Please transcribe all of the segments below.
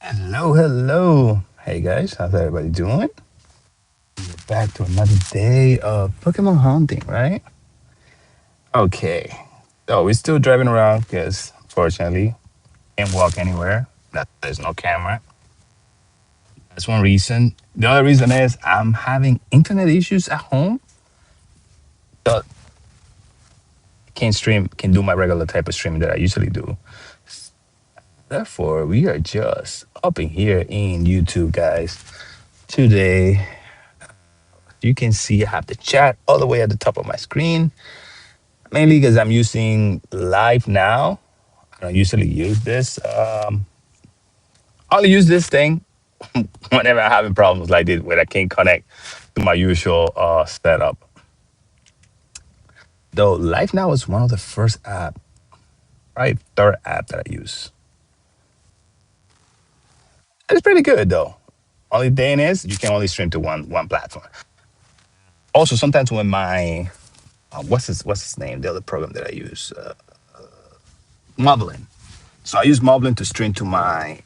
Hello, hello. Hey guys, how's everybody doing? We're back to another day of Pokemon hunting, right? Okay. So we're still driving around because fortunately can't walk anywhere. That there's no camera. That's one reason. The other reason is I'm having internet issues at home. So I can't stream, can do my regular type of streaming that I usually do. Therefore, we are just up in here in YouTube, guys. Today, you can see I have the chat all the way at the top of my screen. Mainly because I'm using live now. I don't usually use this. I only use this thing whenever I'm having problems like this where I can't connect to my usual setup. Though Live Now is one of the first app, right? Third app that I use. It's pretty good though. Only thing is you can only stream to one platform. Also, sometimes when my what's his name? The other program that I use, Moblin. So I use Moblin to stream to my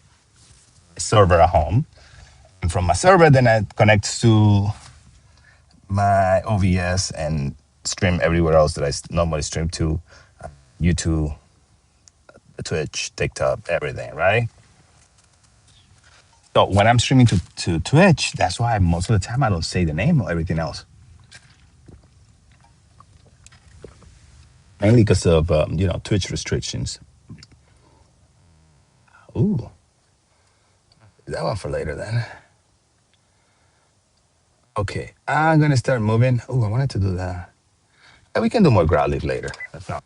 server at home. And from my server, then I connect to my OVS and stream everywhere else that I normally stream to YouTube, Twitch, TikTok, everything, right? So when I'm streaming to Twitch, that's why most of the time I don't say the name or everything else. Mainly because of, Twitch restrictions. Ooh, that one for later then. Okay, I'm gonna start moving. Ooh, I wanted to do that. We can do more ground leaf later. That's not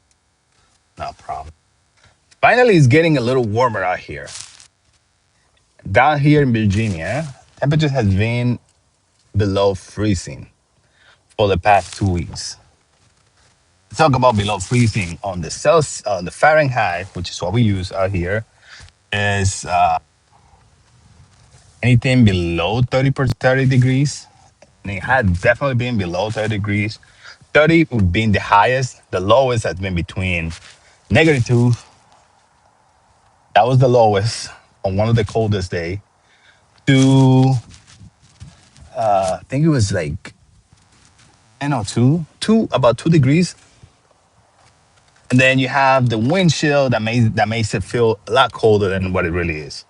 a problem. Finally, it's getting a little warmer out here. Down here in Virginia, temperature has been below freezing for the past 2 weeks. Talk about below freezing on the Celsius, on the Fahrenheit, which is what we use out here, is anything below 30 degrees. And it had definitely been below 30 degrees. 30 would be the highest. The lowest has been between -2. That was the lowest on one of the coldest day. To I think it was like about 2 degrees. And then you have the wind chill that makes it feel a lot colder than what it really is.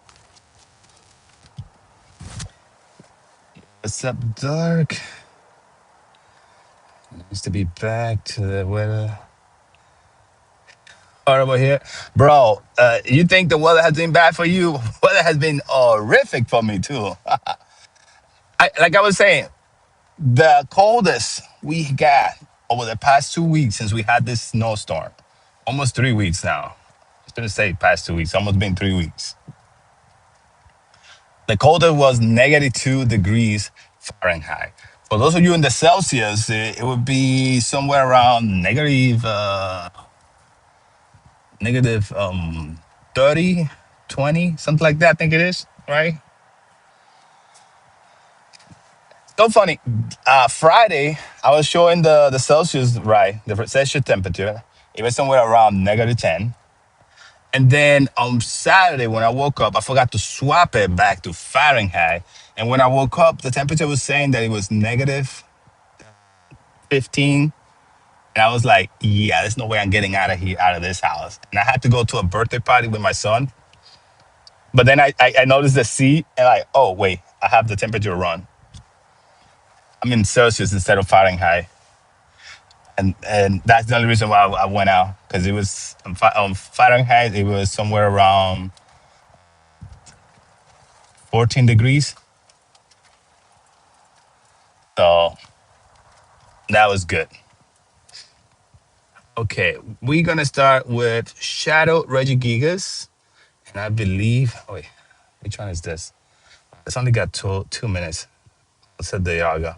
What's up, Dark? Nice to be back to the weather. Horrible here, bro. You think the weather has been bad for you? Weather has been horrific for me too. Like I was saying, the coldest we got over the past 2 weeks since we had this snowstorm. Almost 3 weeks now. I was gonna say past 2 weeks. Almost been 3 weeks. The coldest was -2 degrees Fahrenheit. For those of you in the Celsius, it would be somewhere around negative 30, 20, something like that. I think it is, right? So funny. Friday, I was showing the Celsius, right? The Celsius temperature. It was somewhere around -10. And then on Saturday, when I woke up, I forgot to swap it back to Fahrenheit. And when I woke up, the temperature was saying that it was -15. And I was like, yeah, there's no way I'm getting out of here, out of this house. And I had to go to a birthday party with my son. But then I noticed the C and like, oh, wait, I have the temperature wrong. I'm in Celsius instead of Fahrenheit. And that's the only reason why I went out. Because it was on Fahrenheit, it was somewhere around 14 degrees. So that was good. Okay, we're gonna start with Shadow Regigigas. And I believe, oh wait, which one is this? It's only got 2 minutes. It's a Dialga.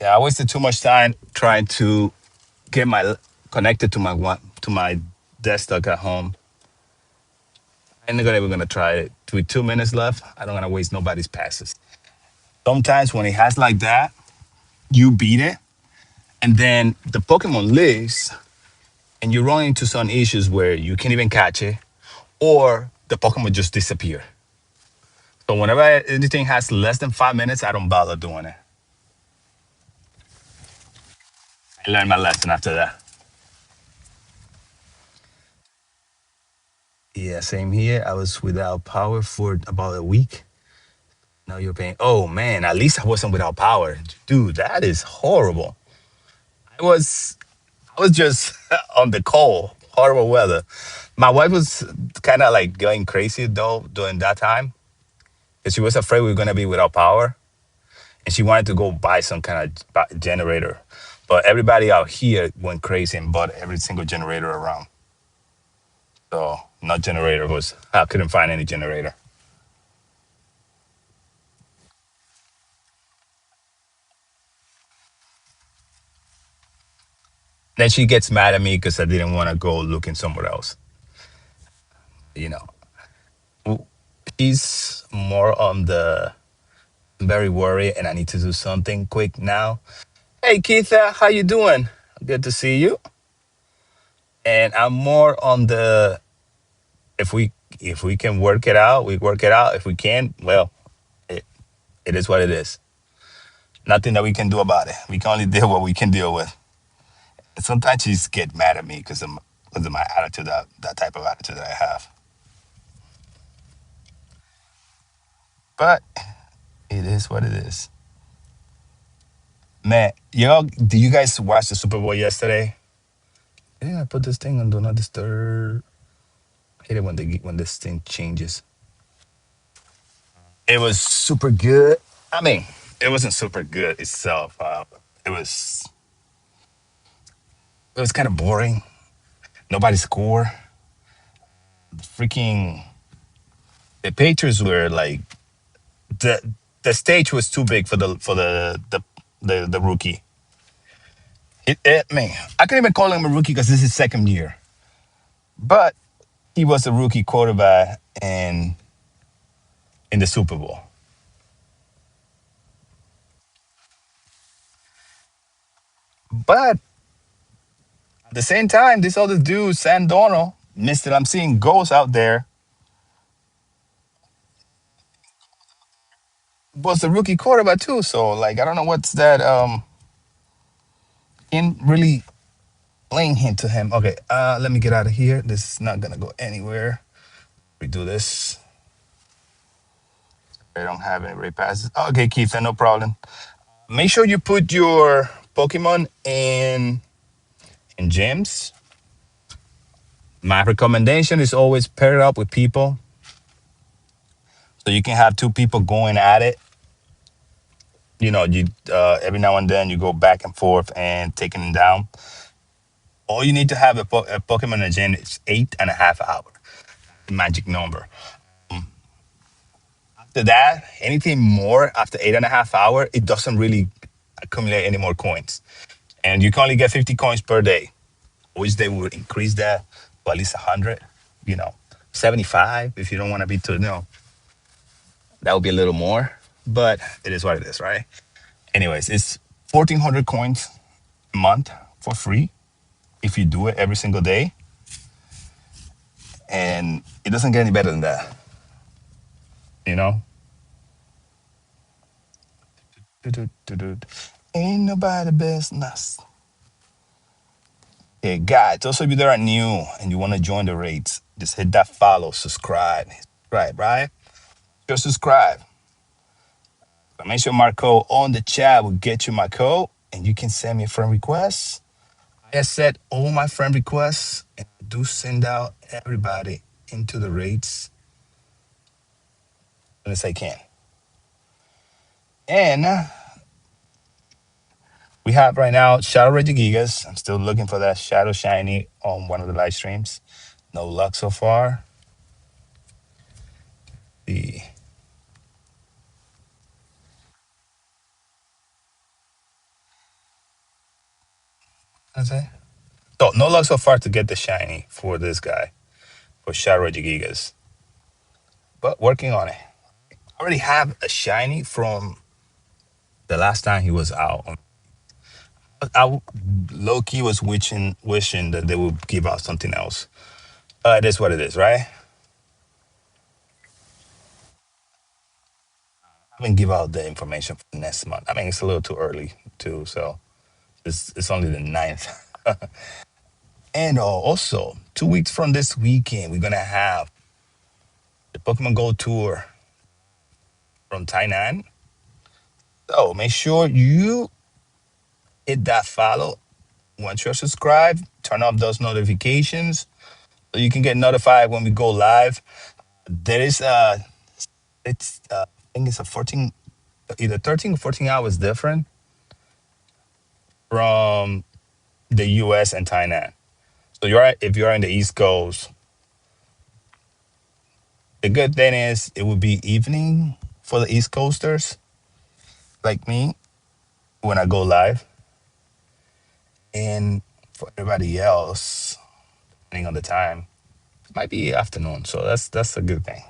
Yeah, I wasted too much time trying to get my connected to my desktop at home. I'm not even gonna try it. With 2 minutes left, I don't wanna waste nobody's passes. Sometimes when it has like that, you beat it, and then the Pokemon lives, and you run into some issues where you can't even catch it, or the Pokemon just disappear. So whenever anything has less than 5 minutes, I don't bother doing it. I learned my lesson after that. Yeah, same here. I was without power for about a week. Now you're paying. Oh man, at least I wasn't without power, dude. That is horrible. I was, I was just on the cold, horrible weather. My wife was kind of like going crazy though during that time because she was afraid we were gonna be without power, and she wanted to go buy some kind of generator. But everybody out here went crazy and bought every single generator around. So not generator was I couldn't find any generator. Then she gets mad at me because I didn't want to go looking somewhere else. You know, she's more on the very worried, and I need to do something quick now. Hey, Keitha, how you doing? Good to see you. And I'm more on the if we can work it out, we work it out. If we can't, well, it, it is what it is. Nothing that we can do about it. We can only deal what we can deal with. And sometimes she just get mad at me because of my attitude, that type of attitude that I have. But it is what it is. Man, do you guys watch the Super Bowl yesterday? I think I put this thing on Do Not Disturb. I hate it when this thing changes. It was super good. I mean, it wasn't super good itself. It was kind of boring. Nobody scored. Freaking the Patriots were like the the stage was too big for the rookie. Man, I can't even call him a rookie because this is his second year. But he was a rookie quarterback in the Super Bowl. But at the same time, this other dude, Sam Donald, Mister, I'm seeing ghosts out there, was the rookie quarterback too. So like, I don't know what's that in really playing hint to him. Okay, let me get out of here. This is not gonna go anywhere. We do this. I don't have any rate passes. Okay, Keith, no problem. Make sure you put your Pokemon in gyms. My recommendation is always pair it up with people, so you can have two people going at it. You every now and then you go back and forth and taking them down. All you need to have a Pokemon in a gym is 8.5 hours, magic number. After that, anything more after 8.5 hours, it doesn't really accumulate any more coins, and you can only get 50 coins per day. Which they would increase that to at least 100. You know, 75 if you don't want to be too. That would be a little more, but it is what it is, right? Anyways, it's 1,400 coins a month for free if you do it every single day. And it doesn't get any better than that, you know? Ain't nobody best than us. Hey, guys, those of you that are new and you want to join the raids, just hit that follow, subscribe, right? Just subscribe. Make sure my code on the chat will get you my code and you can send me a friend request. I set all my friend requests and I do send out everybody into the raids as soon as I can. And we have right now Shadow Regigigas. I'm still looking for that Shadow Shiny on one of the live streams. No luck so far. The What's that? So no luck so far to get the shiny for this guy, for Shadow Regigigas. But working on it. I already have a shiny from the last time he was out. I low key was wishing that they would give out something else. It is what it is, right? haven't give out the information for next month. I mean, it's a little too early too, so it's only the ninth. And also, 2 weeks from this weekend, we're gonna have the Pokemon Go tour from Tainan. So make sure you hit that follow. Once you're subscribed, turn off those notifications so you can get notified when we go live. There is I think it's a 14, either 13 or 14 hours different from the US and Thailand. So if you're in the East Coast, the good thing is it would be evening for the East Coasters like me when I go live. And for everybody else, depending on the time, it might be afternoon. So that's a good thing.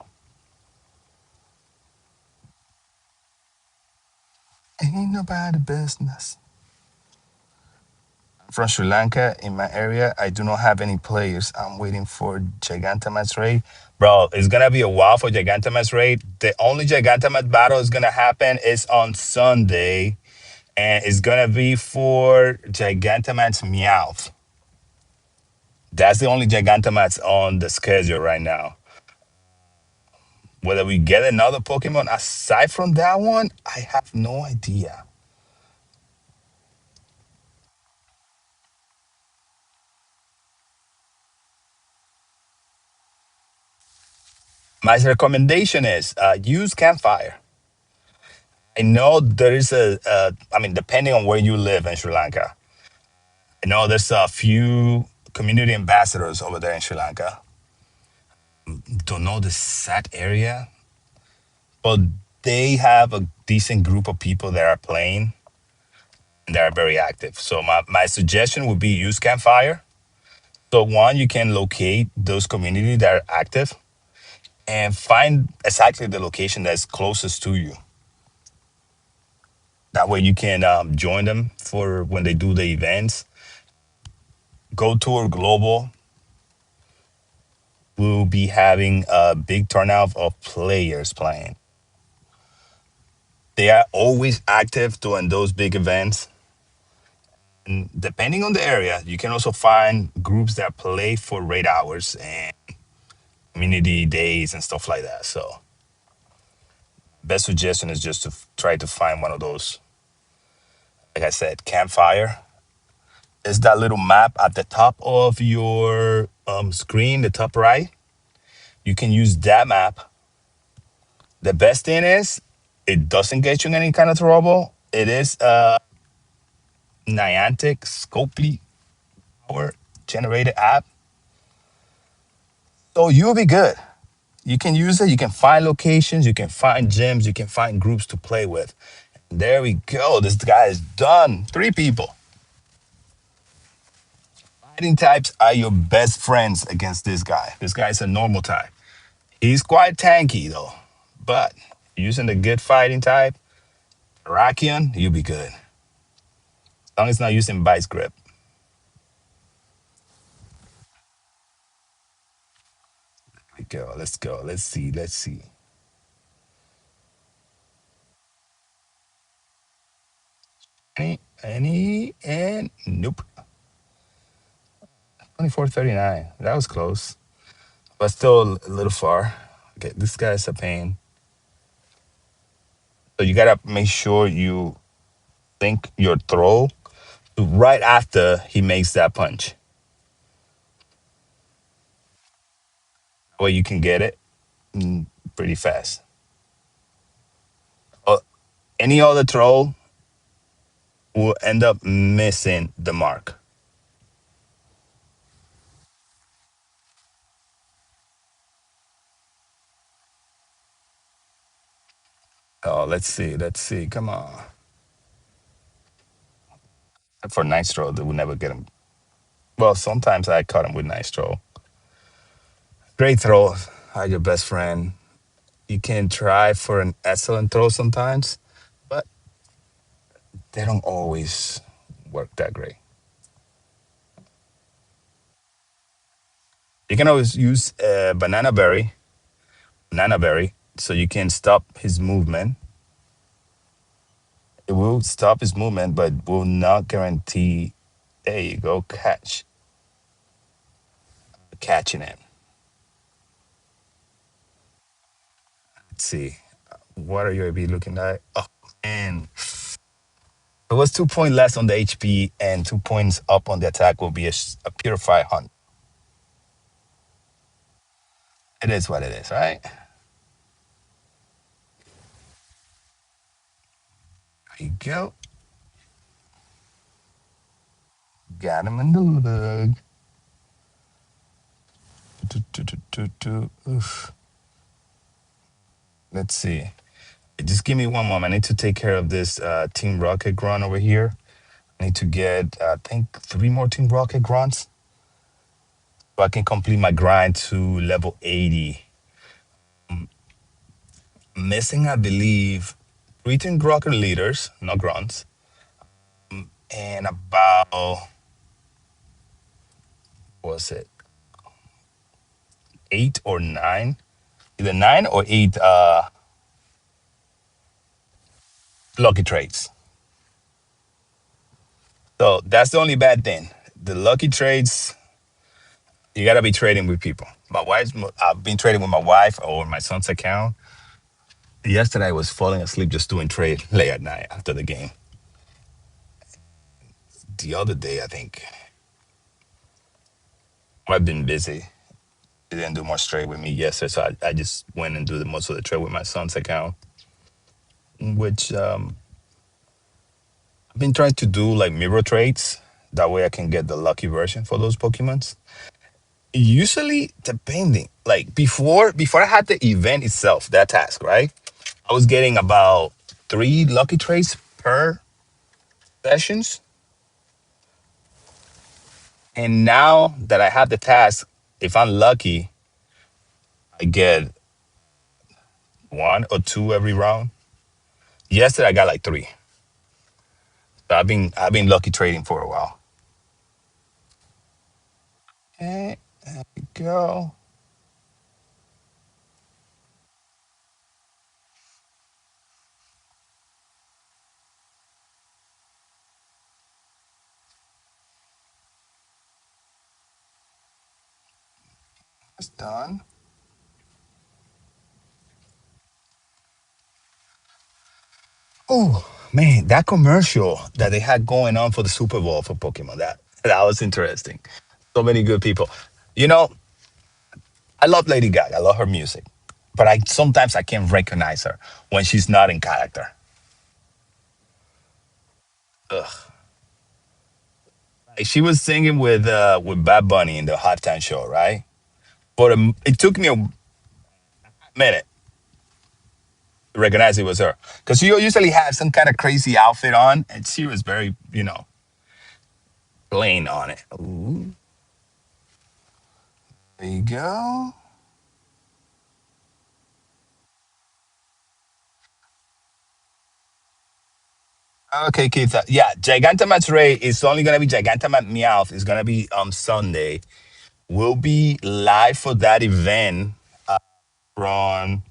Ain't nobody business. From Sri Lanka in my area. I do not have any players. I'm waiting for Gigantamax raid. Bro, it's gonna be a while for Gigantamax raid. The only Gigantamax battle is gonna happen is on Sunday, and it's gonna be for Gigantamax Meowth. That's the only Gigantamax on the schedule right now. Whether we get another Pokemon aside from that one, I have no idea. My recommendation is use Campfire. I know there is I mean, depending on where you live in Sri Lanka, I know there's a few community ambassadors over there in Sri Lanka. Don't know the exact area, but they have a decent group of people that are playing and they are very active. So my suggestion would be use Campfire. So one, you can locate those communities that are active and find exactly the location that's closest to you. That way you can join them for when they do the events. Go Tour Global will be having a big turnout of players playing. They are always active during those big events. And depending on the area, you can also find groups that play for raid hours and community days and stuff like that. So, best suggestion is just to try to find one of those. Like I said, Campfire is that little map at the top of your screen, the top right. You can use that map. The best thing is it doesn't get you in any kind of trouble. It is Niantic Scopely power generated app. So you'll be good. You can use it. You can find locations. You can find gyms. You can find groups to play with. And there we go. This guy is done. 3 people. Fighting types are your best friends against this guy. This guy is a normal type. He's quite tanky though. But using the good fighting type, Rakion, you'll be good. As long as it's not using Vice Grip. There we go. Let's go. Let's see. Let's see. And nope. 2439. That was close, but still a little far. Okay, this guy's a pain. So you gotta make sure you think your throw right after he makes that punch. That way you can get it pretty fast. Uh, any other throw will end up missing the mark. Oh, let's see. Let's see. Come on. For nice throw, they will never get him. Well, sometimes I caught him with nice throw. Great throw. Are your best friend. You can try for an excellent throw sometimes, but they don't always work that great. You can always use banana berry, so you can stop his movement. It will stop his movement, but will not guarantee. There you go, catching it. Let's see. What are you be looking at? Oh man, it was 2 point less on the HP and 2 points up on the attack will be a purify hunt. It is what it is, right? There you go. Got him in the lug. Oof. Let's see. Just give me one moment. I need to take care of this Team Rocket grunt over here. I need to get, I think, 3 more Team Rocket grunts so I can complete my grind to level 80. Missing, I believe, 3 Team Rocket leaders, no grunts, and about, what was it, 8 or 9? Either 9 or 8 lucky trades. So that's the only bad thing. The lucky trades, you gotta be trading with people. I've been trading with my wife or my son's account. Yesterday I was falling asleep just doing trade late at night after the game. The other day, I think I've been busy. He didn't do much trade with me yesterday, so I just went and do the most of the trade with my son's account, which I've been trying to do like mirror trades. That way I can get the lucky version for those Pokemons. Usually, depending, like before I had the event itself, that task, right? I was getting about 3 lucky trades per sessions. And now that I have the task, if I'm lucky, I get 1 or 2 every round. Yesterday I got like 3. So I've been lucky trading for a while. Okay, there we go. It's done. Oh man, that commercial that they had going on for the Super Bowl for Pokemon, that was interesting. So many good people. You know, I love Lady Gaga. I love her music, but I sometimes I can't recognize her when she's not in character. Ugh. Like, she was singing with Bad Bunny in the halftime show, right? But it took me a minute to recognize it was her because she usually has some kind of crazy outfit on, and she was very, plain on it. Ooh, there you go. Okay, Keith. Yeah, Gigantamax Ray is only gonna be Gigantamax Meowth. Is gonna be on Sunday. We'll be live for that event from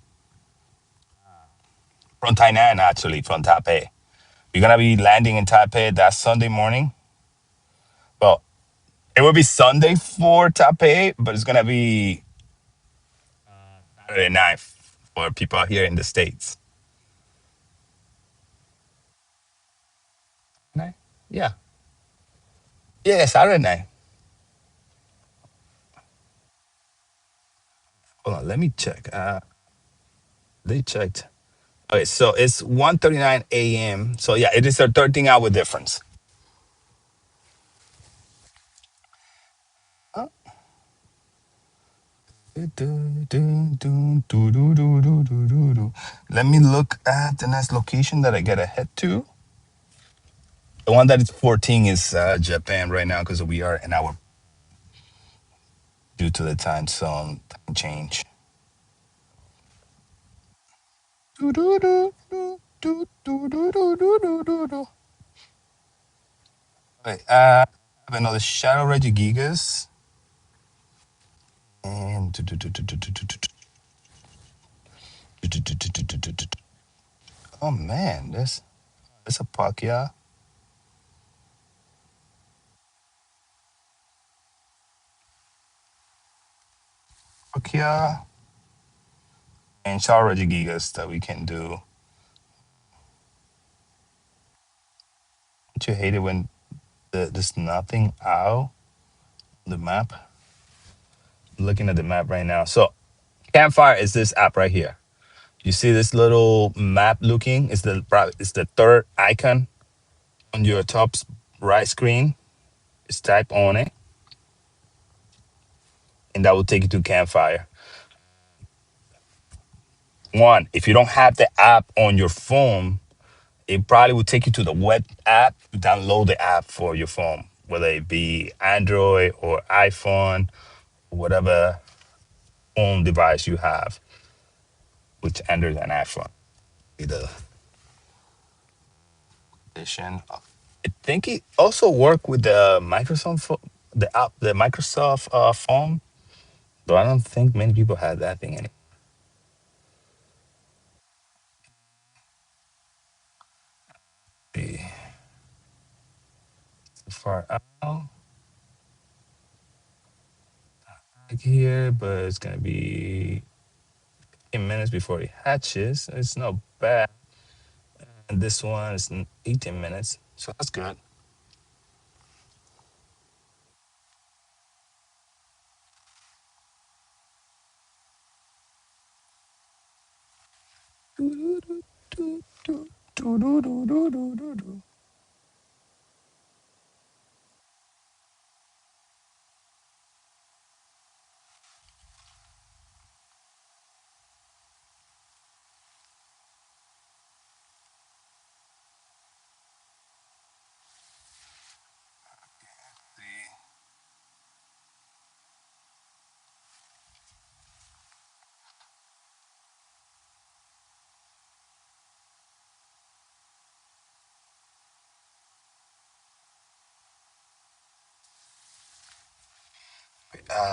Tainan, actually, from Taipei. We're gonna be landing in Taipei that Sunday morning. Well, it will be Sunday for Taipei, but it's gonna be Saturday night for people here in the States. Night? Yeah. Yeah, Saturday night. Hold on, let me check. They checked. Okay, so it's 1:39 a.m. So yeah, it is a 13-hour difference. Let me look at the next location that I gotta head to. The one that is 14 is Japan right now because we are an hour due to the time zone time change. Wait, I have another Shadow Regigigas and oh man, this It's a Palkia. Palkia and Char Regigigas that we can do. Don't you hate it when there's nothing out on the map? I'm looking at the map right now. So Campfire is this app right here. You see this little map looking? It's the third icon on your top right screen. Just type on it, and that will take you to Campfire. One, if you don't have the app on your phone, it probably will take you to the web app to download the app for your phone, whether it be Android or iPhone, whatever phone device you have, which Android and iPhone. The edition. I think it also work with the the app, the Microsoft phone. Though I don't think many people have that thing anymore. So far out like here, but it's gonna be 10 minutes before it hatches. It's not bad. And this one is 18 minutes, so that's good.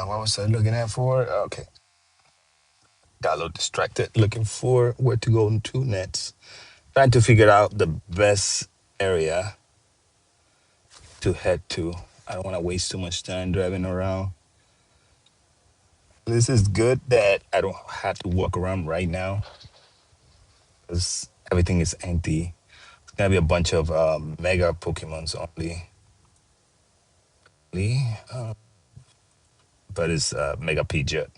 What was I looking at for? Okay, got a little distracted looking for where to go to next. Trying to figure out the best area to head to. I don't want to waste too much time driving around. This is good that I don't have to walk around right now because everything is empty. It's gonna be a bunch of mega Pokemons only. Uh, but it's Mega Pidgeot.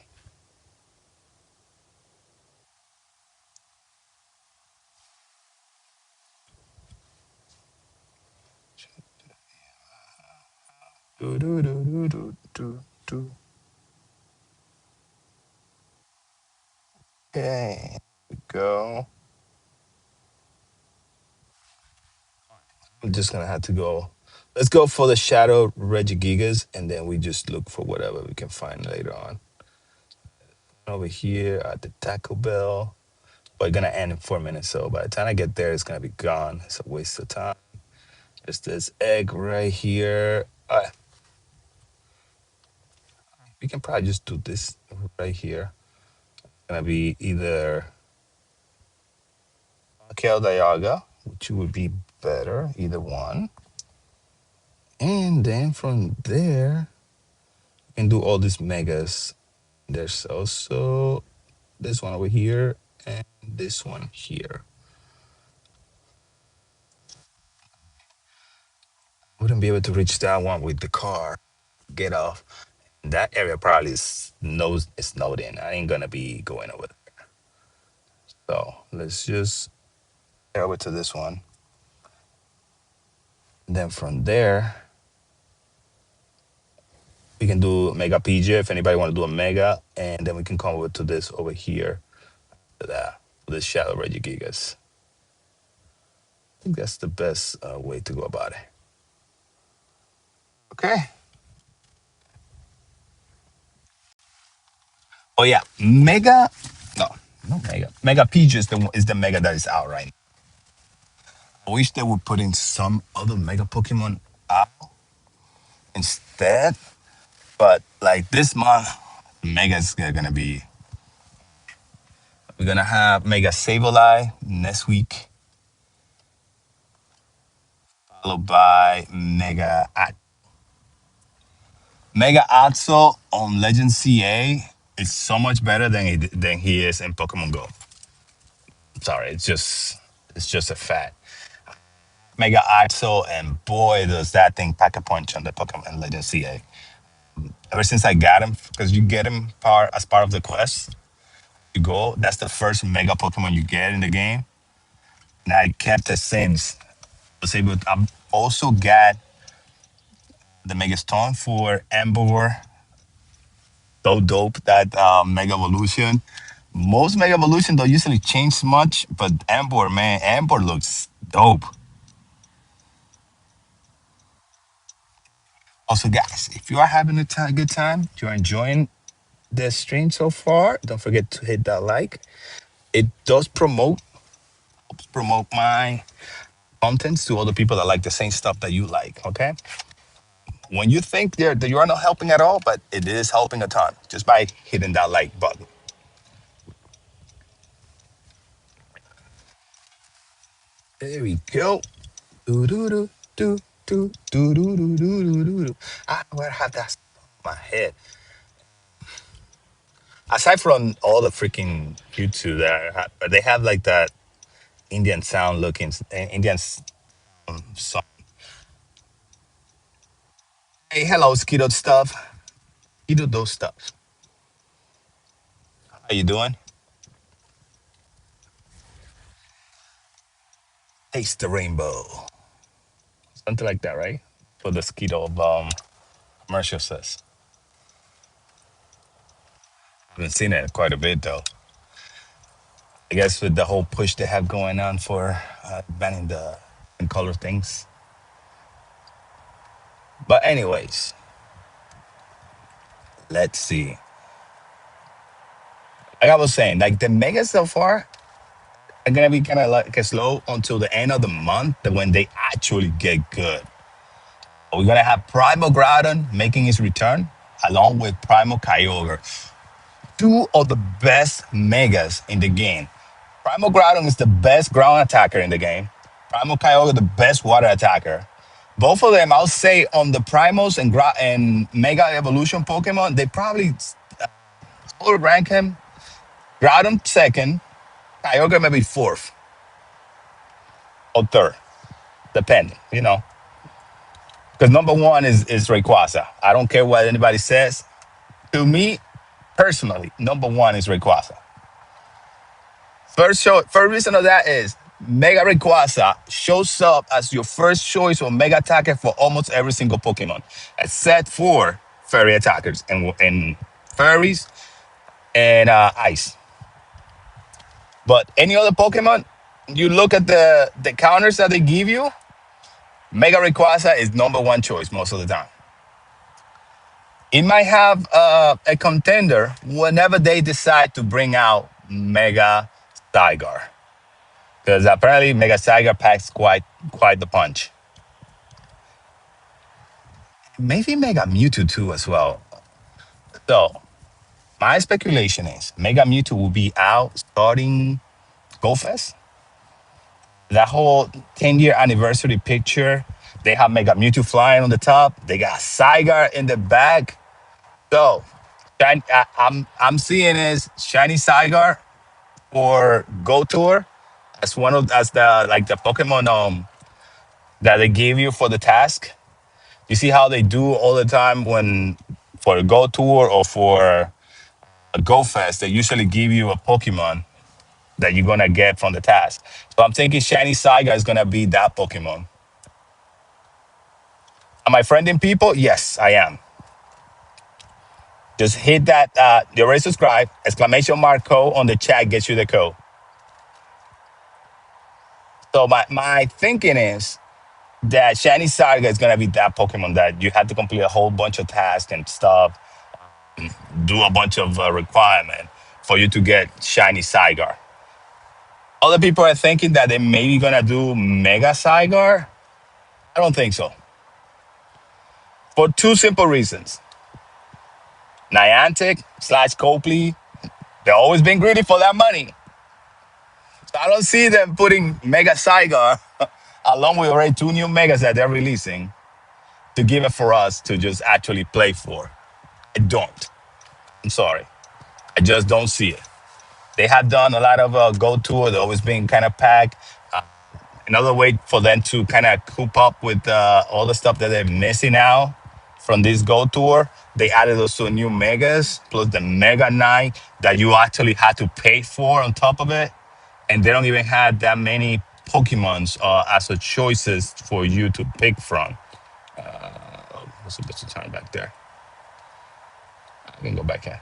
Do, do, do, do, do, do, do. Okay, here we go. I'm just gonna have to go. Let's go for the Shadow Regigigas, and then we just look for whatever we can find later on. Over here at the Taco Bell. We're gonna end in 4 minutes, so by the time I get there, it's gonna be gone. It's a waste of time. There's this egg right here. We can probably just do this right here. Gonna be either Palkia Dialga, which would be better, either one. And then from there, we can do all these megas. There's also this one over here and this one here. Wouldn't be able to reach that one with the car. Get off. That area probably is snowed in. I ain't gonna be going over there. So let's just head over to this one. And then from there, we can do Mega PJ if anybody want to do a Mega, and then we can come over to this over here, to that, this Shadow Regigigas. I think that's the best way to go about it. Okay. Oh yeah, Mega. No, no Mega. Mega PJ is the Mega that is out right now. I wish they would put in some other Mega Pokemon out instead. But like this month, Mega is gonna be. We're gonna have Mega Sableye next week. followed by Mega Axel on Legend CA is so much better than he is in Pokemon Go. Sorry, it's just a fact. Mega Axel, and boy does that thing pack a punch on the Pokemon Legend CA. Ever since I got him, because you get him as part of the quest, you go. That's the first Mega Pokemon you get in the game, and I kept it since. I've also got the Mega Stone for Ember. So dope that Mega Evolution. Most Mega Evolution don't usually change much, but Ember, man, Ember looks dope. Also, guys, if you are having a good time, if you're enjoying the stream so far, don't forget to hit that like. It does promote my contents to other people that like the same stuff that you like. Okay, when you think that you are not helping at all, but it is helping a ton just by hitting that like button. There we go. Do do do do do do do do do do do. I would have that in my head. Aside from all the freaking YouTube that they have like that Indian sound looking Indian song. Hey, hello, Skido stuff. Skido those stuff. How you doing? Taste the rainbow. Something like that, right? For the Skido of commercial says. Haven't seen it quite a bit though. I guess with the whole push they have going on for banning the color things. But anyways, let's see. Like I was saying, like the megas so far are gonna be kind of like slow until the end of the month, when they actually get good. We're gonna have Primal Groudon making his return, along with Primal Kyogre, two of the best megas in the game. Primal Groudon is the best ground attacker in the game. Primal Kyogre the best water attacker. Both of them, I'll say, on the primals and Mega Evolution Pokemon, they probably would rank him. Groudon second, Kyogre maybe fourth or third, depending, Because number one is Rayquaza. I don't care what anybody says. To me, personally, number one is Rayquaza. First reason of that is Mega Rayquaza shows up as your first choice of Mega attacker for almost every single Pokemon, except for fairy attackers and fairies and ice. But any other Pokemon, you look at the counters that they give you, Mega Rayquaza is number one choice most of the time. It might have a contender whenever they decide to bring out Mega Zygar. Because apparently Mega Zygar packs quite the punch. Maybe Mega Mewtwo too as well. So my speculation is Mega Mewtwo will be out starting Go Fest. That whole 10-year anniversary picture, they have Mega Mewtwo flying on the top. They got Zygar in the back. So I'm seeing is Shiny Zygar for Go Tour as the like the Pokemon that they gave you for the task. You see how they do all the time when for a Go Tour or for a Go Fest, they usually give you a Pokemon that you're gonna get from the task. So I'm thinking Shiny Saiga is gonna be that Pokemon. Am I friending people? Yes, I am. Just hit that the already subscribe, exclamation mark code on the chat gets you the code. So my thinking is that Shiny Saiga is gonna be that Pokemon that you have to complete a whole bunch of tasks and stuff, do a bunch of requirement for you to get Shiny Saigar. Other people are thinking that they may be gonna do Mega Saigar. I don't think so. For two simple reasons. Niantic / Copley, they've always been greedy for that money. So I don't see them putting Mega Saigar along with already two new megas that they're releasing to give it for us to just actually play for. I don't. I'm sorry. I just don't see it. They have done a lot of Go Tour. They've always been kind of packed. Another way for them to kind of coop up with all the stuff that they're missing out from this Go Tour, they added those two new megas plus the Mega Knight that you actually had to pay for on top of it. And they don't even have that many Pokemons as a choices for you to pick from. What's supposed to turn back there? I can go back in.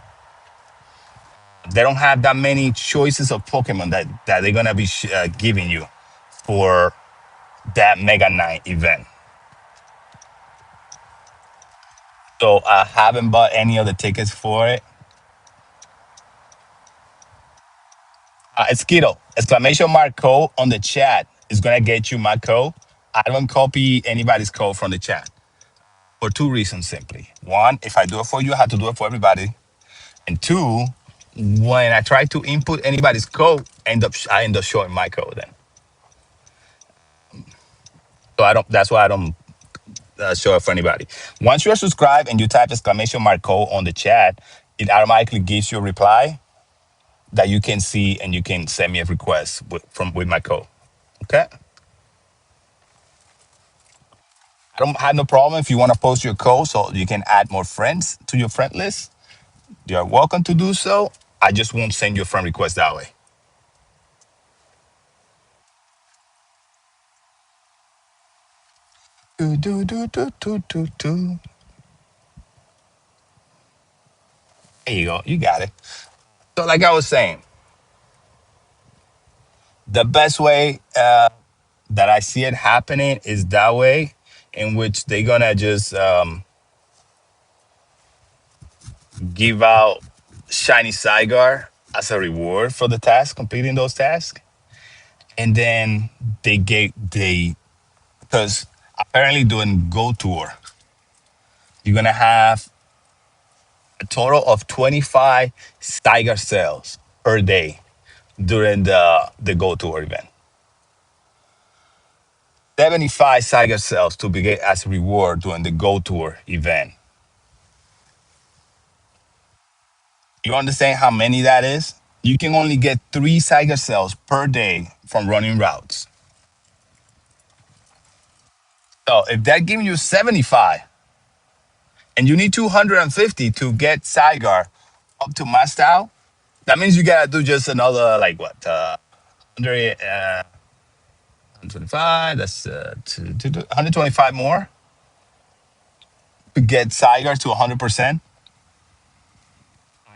They don't have that many choices of Pokemon that they're gonna be giving you for that Mega Knight event. So I haven't bought any of the tickets for it. It's Keto. Exclamation mark code on the chat is gonna get you my code. I don't copy anybody's code from the chat for two reasons simply. One, if I do it for you, I have to do it for everybody. And two, when I try to input anybody's code, I end up showing my code then. So I don't. That's why I don't show it for anybody. Once you are subscribed and you type exclamation mark code on the chat, it automatically gives you a reply that you can see and you can send me a request with my code. Okay. I don't have no problem if you want to post your code so you can add more friends to your friend list. You're welcome to do so. I just won't send you a friend request that way. Do, do, do, do, do, do, do. There you go. You got it. So, like I was saying, the best way that I see it happening is that way, in which they're gonna just give out shiny Zygar as a reward for the task, completing those tasks, and then they because apparently doing Go Tour, you're gonna have a total of 25 Zygar sales per day during the Go Tour event. 75 Zygar sales to be get as a reward during the Go Tour event. You understand how many that is? You can only get 3 Zygar cells per day from running routes. So if they're giving you 75 and you need 250 to get Zygar up to maxed out, that means you gotta do just another like what 100, 125. That's 125 more to get Zygar to 100%.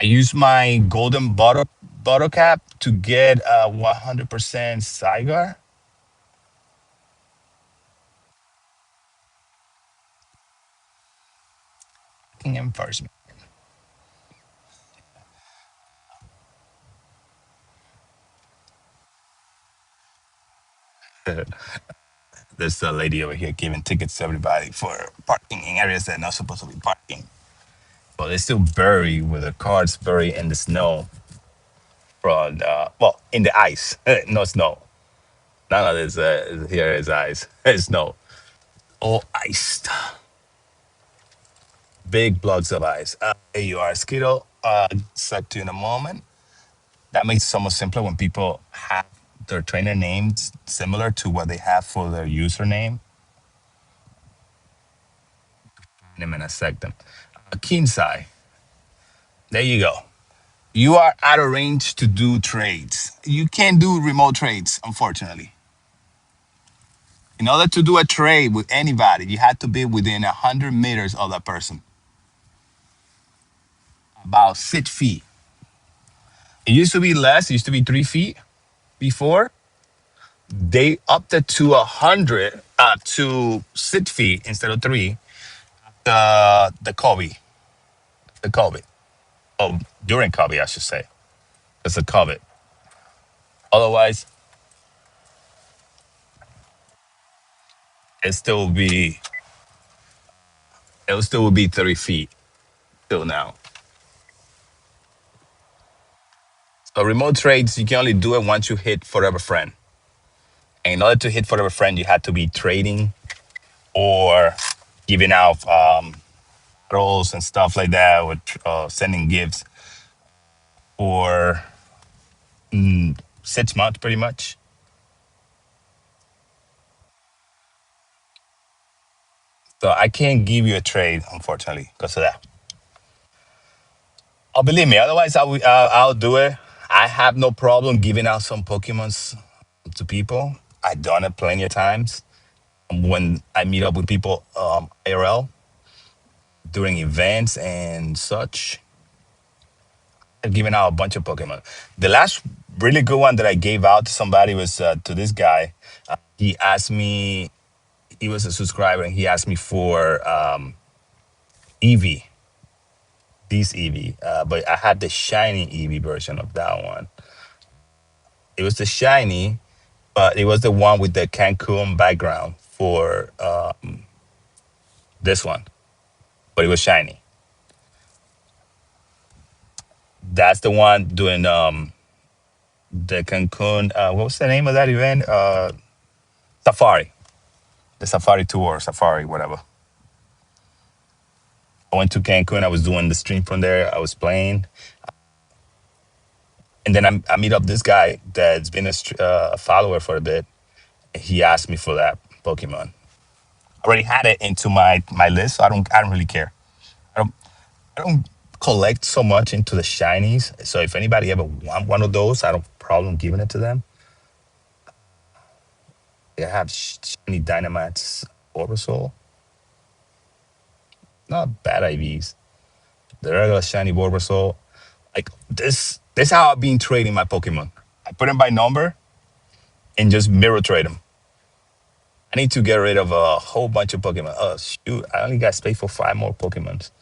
I use my golden bottle cap to get 100% Zygar. Enforcement. There's a lady over here giving tickets to everybody for parking in areas that are not supposed to be parking. But they're still buried with the cars buried in the snow from, well, in the ice. No snow. None of this here is ice. It's snow. All iced. Big blocks of ice. There you are, Skittle. Suck to you in a moment. That makes it so much simpler when people have their trainer names similar to what they have for their username. I'm gonna sec them. Kinsai. There you go. You are out of range to do trades. You can't do remote trades, unfortunately. In order to do a trade with anybody, you have to be within 100 meters of that person, about 6 feet. It used to be less, it used to be 3 feet before. They upped it to 100, to 6 feet instead of three. The COVID, the COVID. Oh, during COVID, I should say. It's a COVID. Otherwise, it still be it will still be 30 feet till now. So remote trades, you can only do it once you hit forever friend. And in order to hit forever friend, you had to be trading or giving out rolls and stuff like that, or sending gifts for 6 months, pretty much. So I can't give you a trade, unfortunately, because of that. Oh, believe me. Otherwise, I'll do it. I have no problem giving out some Pokemons to people. I've done it plenty of times when I meet up with people IRL during events and such. I've given out a bunch of Pokemon. The last really good one that I gave out to somebody was to this guy. He asked me. He was a subscriber, and he asked me for Eevee, this Eevee. But I had the shiny Eevee version of that one. It was the shiny, but it was the one with the Cancun background for this one. But it was shiny. That's the one doing the Cancun. What was the name of that event? Safari, the Safari tour, Safari, whatever. I went to Cancun. I was doing the stream from there. I was playing, and then I meet up this guy that's been a follower for a bit. He asked me for that Pokemon. I already had it into my list, so I don't really care. I don't I don't collect so much into the shinies. So if anybody ever want one of those, I don't problem giving it to them. They have shiny Dynamax Bulbasaur. Not bad IVs. The regular shiny Bulbasaur. Like this how I've been trading my Pokemon. I put them by number and just mirror trade them. I need to get rid of a whole bunch of Pokemon. Oh shoot! I only got space for 5 more Pokemons.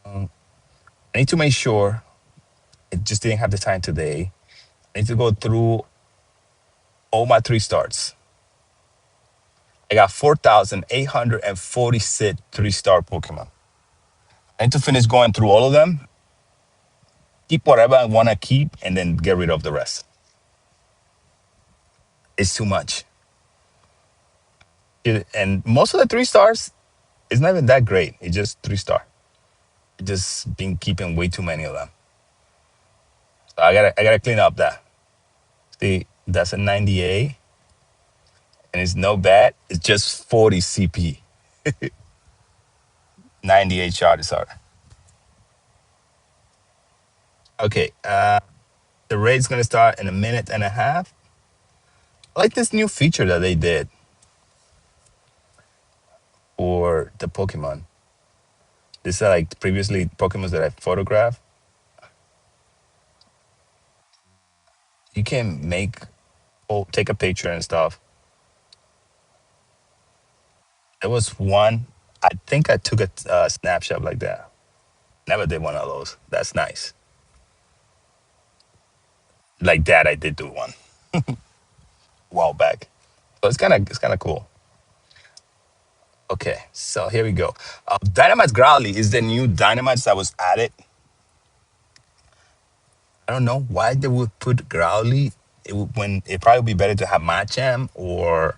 I need to make sure. I just didn't have the time today. I need to go through all my 3 stars. I got 4,846 3-star Pokemon. I need to finish going through all of them, keep whatever I want to keep, and then get rid of the rest. It's too much. And most of the 3 stars, it's not even that great. It's just 3 star. Just been keeping way too many of them. So I gotta clean up that. See, that's a 98, and it's no bad. It's just 40 CP. 98 Charizard. Okay, the raid's gonna start in a minute and a half. I like this new feature that they did for the Pokemon. These are like previously Pokemon that I photographed. You can make, oh, take a picture and stuff. There was one, I think I took a snapshot like that. Never did one of those. That's nice. Like that, I did do one a while back. So it's kind of cool. Okay, so here we go. Dynamite Growly is the new Dynamite that was added. I don't know why they would put Growly. When it probably be better to have Machamp or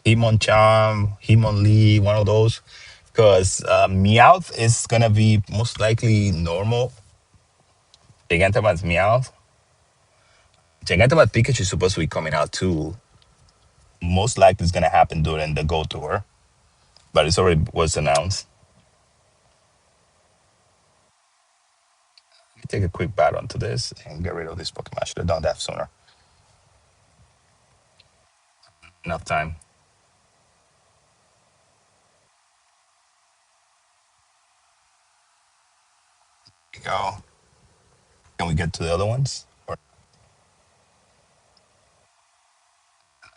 Hitmonchan, Hitmonlee, one of those. Because Meowth is gonna be most likely normal. Gigantamax Meowth. Gigantamax Pikachu is supposed to be coming out too. Most likely it's gonna happen during the Go Tour, but it's already was announced. Take a quick bat onto this and get rid of this Pokemon. I should have done that sooner. Enough time. Here we go. Can we get to the other ones? Or I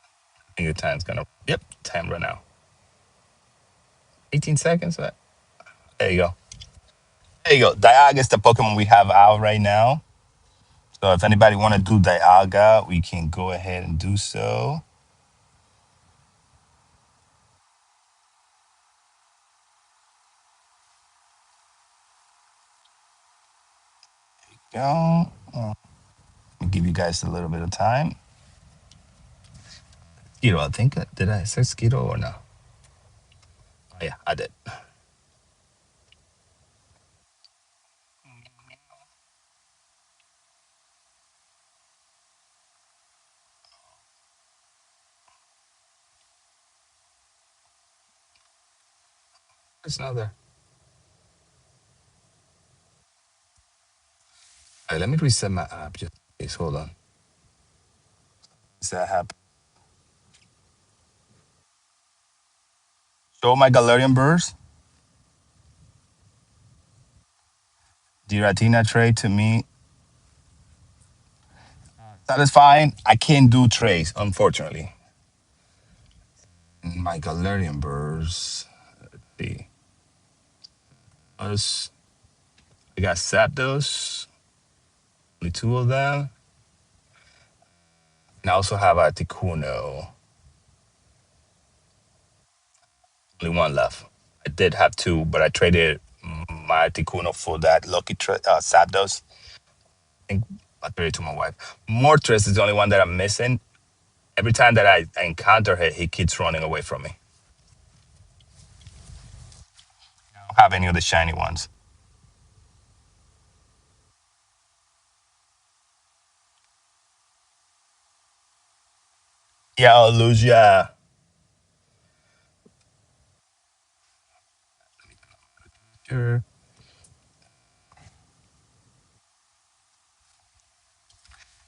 think your time's gonna. Yep, time right now. 18 seconds. There you go. There you go. Dialga is the Pokemon we have out right now. So if anybody want to do Dialga, we can go ahead and do so. Go. I'll give you guys a little bit of time. Skito, I think. Did I say Skito or no? Oh, yeah, I did. It's not there. All right, let me reset my app. Just in case. Hold on. Is that happen? Show my Galarian birds. Giratina trade to me. Satisfying. I can't do trades, unfortunately. My Galarian birds. See. Us. I got Zapdos. Only two of them. And I also have a Ticuno. Only one left. I did have two, but I traded my Ticuno for that lucky Zapdos. I think I traded to my wife. Mortress is the only one that I'm missing. Every time that I encounter him, he keeps running away from me. I don't have any of the shiny ones. Yeah, I'll lose ya. Sure.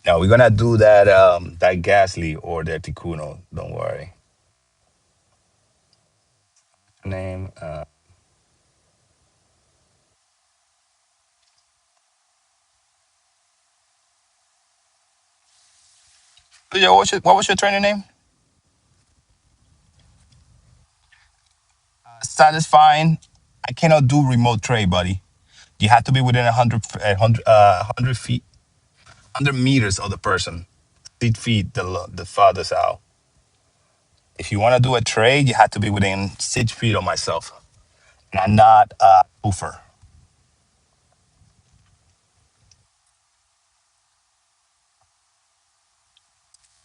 No, we're gonna do that Ghastly or the Ticuno. Don't worry. Name. Yeah, what was your trainer name? Satisfying. I cannot do remote trade, buddy. You have to be within 100 feet, 100 meters of the person. 6 feet the farthest out. If you want to do a trade, you have to be within 6 feet of myself. And I'm not a poofer.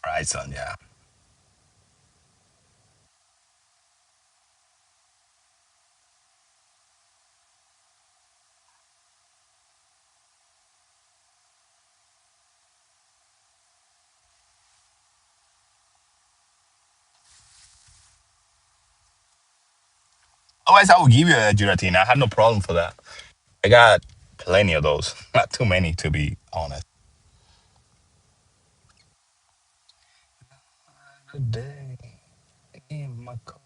Right, son, yeah. Otherwise, I will give you a Giratina. I had no problem for that. I got plenty of those. Not too many, to be honest. Good day in my car.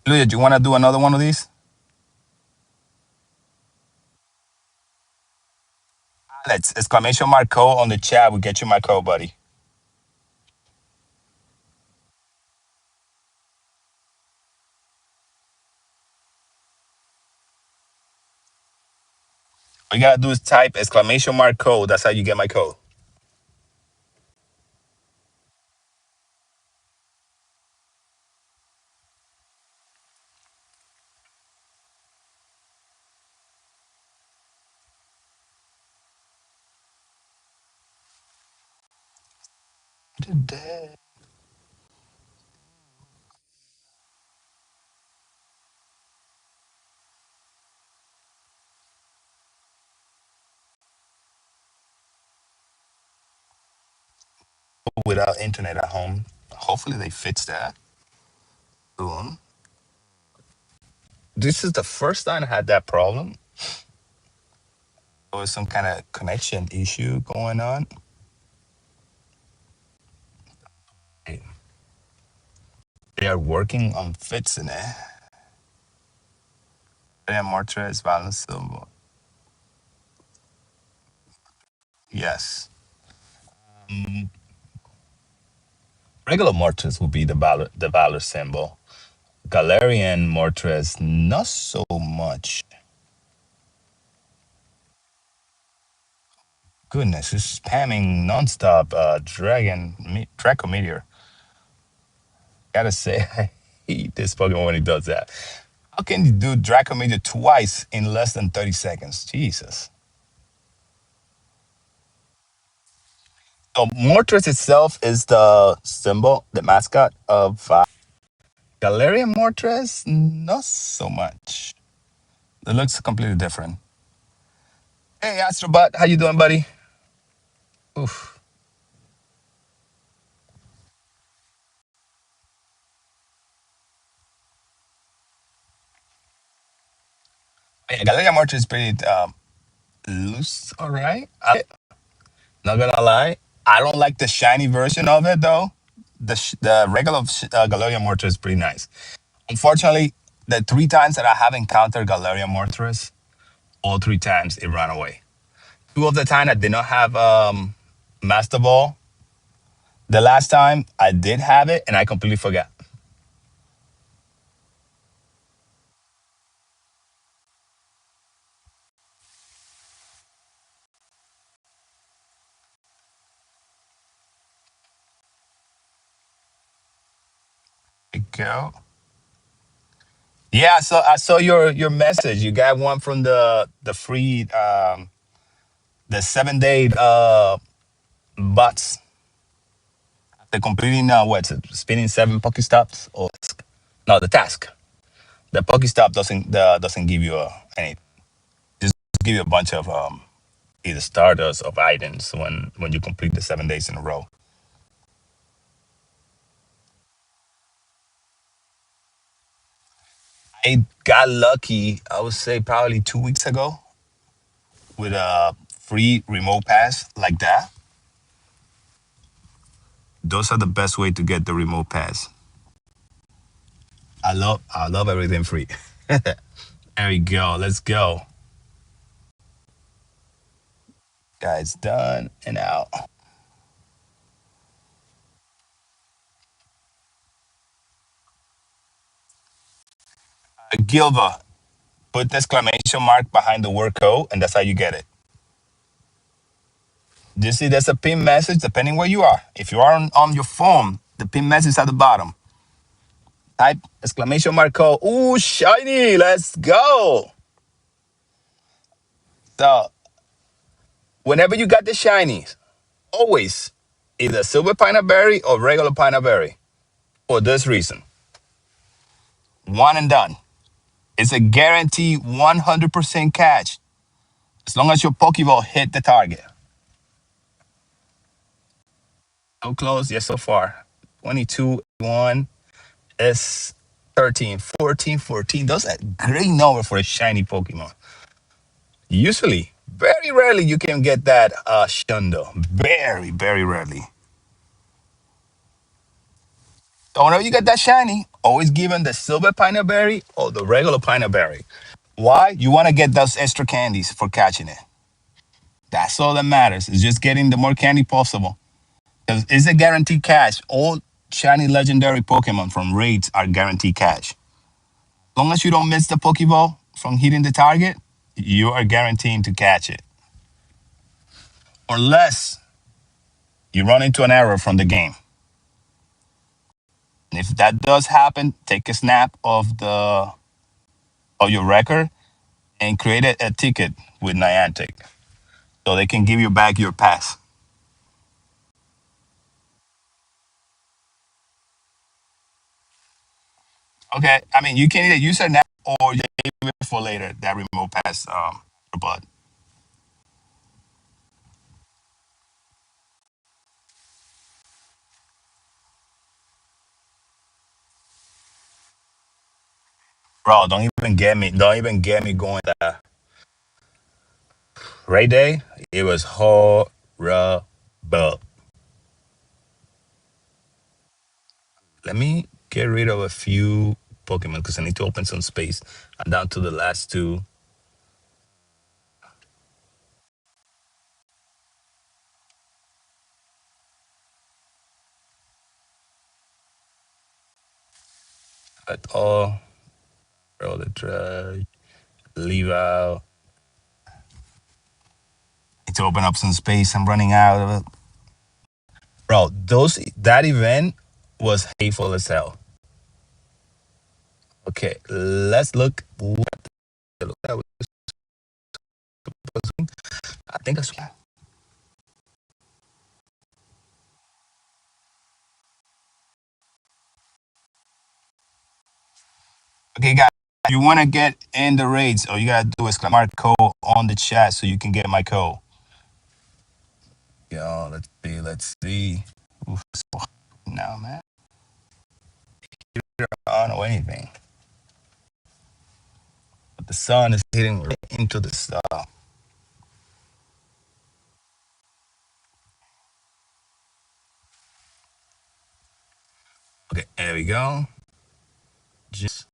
Luya, do you want to do another one of these? Let's exclamation mark code on the chat. We'll get you my code, buddy. All you gotta do is type exclamation mark code. That's how you get my code. Today. Without internet at home. Hopefully they fix that soon. This is the first time I had that problem. There was some kind of connection issue going on. They they are working on fixing it. And Mortres balance. Yes. Mm, regular Mortres would be the valor symbol. Galarian Mortres, not so much. Goodness, it's spamming nonstop. Draco Meteor. Gotta say, I hate this Pokemon when it does that. How can you do Draco Meteor twice in less than 30 seconds? Jesus. So Mortress itself is the symbol, the mascot of Galarian Mortress. Not so much. It looks completely different. Hey, Astrobot, how you doing, buddy? Oof. Yeah, Galarian Mortress is pretty loose, all right. Not gonna lie, I don't like the shiny version of it though. The regular Galarian Mortar is pretty nice. Unfortunately, the three times that I have encountered Galarian Mortars, all three times it ran away. Two of the time I did not have Master Ball. The last time I did have it and I completely forgot. There you go. Yeah, so I saw your message. You got one from the free the 7 day bots. After completing what's it, spinning 7 Pokestops or no the task. The Pokestop doesn't give you any. Just give you a bunch of either starters of items when you complete the 7 days in a row. I got lucky. I would say probably 2 weeks ago with a free remote pass like that. Those are the best way to get the remote pass. I love everything free. There we go. Let's go. Guys, done and out. Gilva, put the exclamation mark behind the word code, and that's how you get it. You see, there's a pin message depending where you are. If you are on your phone, the pin message at the bottom. Type exclamation mark code. Ooh, shiny! Let's go. So, whenever you got the shinies, always either silver pineapple berry or regular pineapple berry. For this reason, one and done. It's a guarantee 100% catch as long as your Pokeball hit the target. So close, yes, so far. 22, 1, S 13, 14, 14. Those are great number for a shiny Pokemon. Usually, very rarely you can get that Shundo. Very, very rarely. So whenever you get that shiny, always give them the silver pineapple berry or the regular pineapple berry. Why? You want to get those extra candies for catching it. That's all that matters. It's just getting the more candy possible. Because it's a guaranteed catch. All shiny legendary Pokemon from raids are guaranteed catch. As long as you don't miss the Pokeball from hitting the target, you are guaranteed to catch it. Unless you run into an error from the game. And if that does happen, take a snap of your record and create a ticket with Niantic so they can give you back your pass. Okay, I mean you can either use it now or you leave it for later. That remote pass, but bro, don't even get me going. That Ray Day, it was horrible. Let me get rid of a few Pokemon because I need to open some space. I'm down to the last two. At all, roll the trash, leave out. to open up some space. I'm running out of it. Bro, that event was hateful as hell. Okay, let's look what that was. I think that's okay, guys. If you want to get in the raids, all you gotta do is mark code on the chat so you can get my code. Yo, let's see, let's see. Oof, so hot now, man. I don't know anything, but the sun is hitting right into the stuff. Okay, there we go. Just